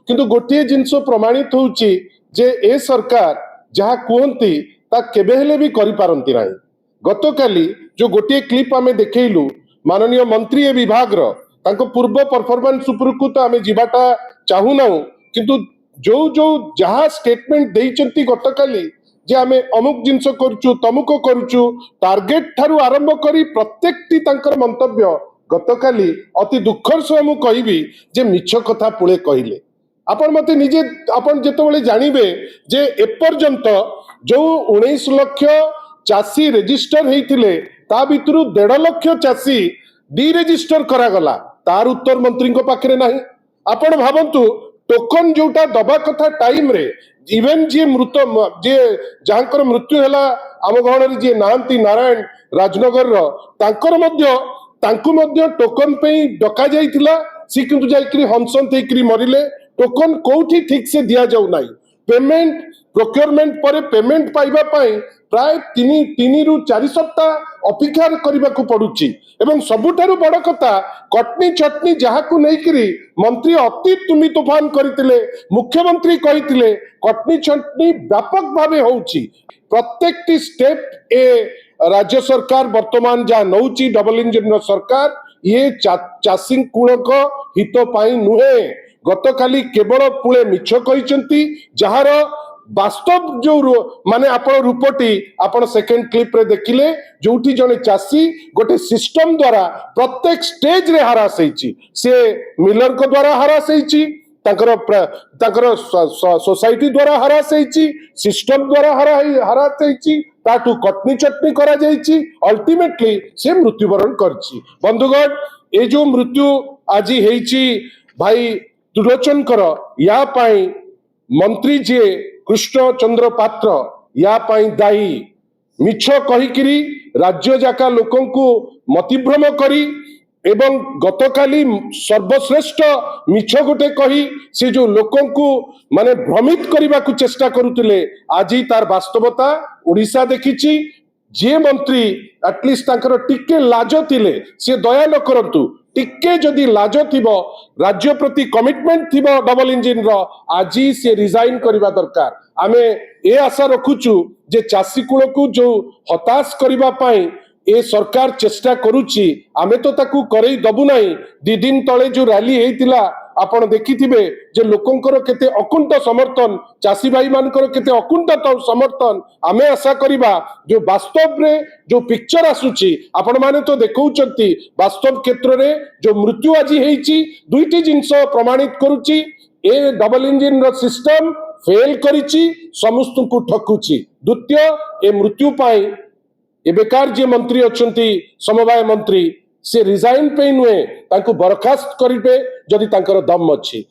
किंतु गोटे जिनस प्रमाणित होउची जे ए सरकार जहाँ कहती ता केबे हेले भी करि पारंती नाही। गतकाली जो गोटे क्लिप आमे देखैलु माननीय मंत्री ए विभाग रो तांको पूर्व परफॉर्मेंस उपरकू तो आमे जीवाटा चाहू ना, किंतु जो जो जहाँ स्टेटमेंट देइचंती गतकाली जे आमे अमुक जिनस करचु तमुक करचु टार्गेट ठारू आरंभ करी प्रत्येकटी तांकर मंतव्य गतकाली अति दुखर सह मु कहिबी जे मिछ कथा पुळे कहिले। आपण मते निजे आपण जेतबेले जानिबे जे एपर्यंत जो 19 लाख चासी रजिस्टर हेतिले ता भितरु 1.5 लाख चासी डी रजिस्टर करा गला तार उत्तर मंत्री को पाखरे नाही। आपण भाबंतु टोकन जोटा दबा कथा टाइम रे इवेन जे मृत जे जहाँकर मृत्यु हैला आम गहणरे जे नांती नारायण राजनगर रो तांकर मध्य तांकु मध्य टोकन पे डका जाइतिला सी किंतु जाइकरी हंसंत हेकरी मरिले। टोकन कोठी ठीक से दिया जाउ नाही। पेमेंट प्रोक्योरमेंट पर पेमेंट पाइबा पाई प्राय 3 रु 4 सप्ताह अपेक्षा करने को पड़ुची। एवं सबुठारु बड़ कथा कटनी चटनी जहाँ को नहीं मंत्री अति तुमी तूफान करते मुख्यमंत्री कही कटनी चटनी व्यापक भावे होउची। प्रत्येक स्टेप ए राज्य सरकार वर्तमान जहाँ नौची डबल इंजिन सरकार ये चाषी कूलक हित पाई नुहे। गतकाली केवल पुळे मिछ कहिसंती जहार वास्तव जो माने आपण रूपटी आपण सेकेंड क्लिप रे देखिले जोठी जने चासी गोटे सिस्टम द्वारा प्रत्येक स्टेज रे हरास होईची। से मिलर को द्वारा हरास होईची, ताकर सोसाइटी द्वारा हरास होईची, सिस्टम द्वारा हरास होईची, ताटू कटनी चटनी करा जाईची, अल्टीमेटली से मृत्युवरण करची। बंधुगण ए जो मृत्यु आज हेईची भाई त्रिलोचन कर या पाई मंत्री जे कृष्ण चंद्र पात्र या पाई दायी मिछ कहिकिरी राज्य जाका लोकन को मतिभ्रम करी एवं गतकाली सर्वश्रेष्ठ मिछ गोटे कही से जो लोकन को माने भ्रमित करने को चेष्टा करुतिले आज तार वास्तवता ओडिशा देखिची। जे मंत्री एटलिस्ट तांकर टिके लाज थिले से दया न करंतु, टिके जदि लाज थिबो राज्य प्रति कमिटमेंट थिबो डबल इंजिन रो आज से रिजाइन करबा दरकार। आमे ए आशा रखुचु जे चासी कुल को जो हताश करबा पाई ए सरकार चेष्टा करूची आमे तो ताकू करई दबु नाही। 2 दिन तळे जो रैली हेतिला आपण देखिथिबे जे लोकंकर केते अकुंठ समर्थन, चासी भाई मानकर केते अकुंठ समर्थन। आमे आशा करिबा जो वास्तव रे जो पिक्चर आसुची आपण माने तो देखौचंती वास्तव क्षेत्र रे जो मृत्यु आज हेइची दुईटी जिंस प्रमाणित करूची ए डबल इंजिन रो सिस्टम फेल करिची, समस्त को ठकुची। द्वितीय ए मृत्यु पाई ए बेकार जे मंत्री अछंती समवाय मंत्री से रिजाइन पे नुहे तांको बरखास्त करिबे जदि तांकर दम अछि।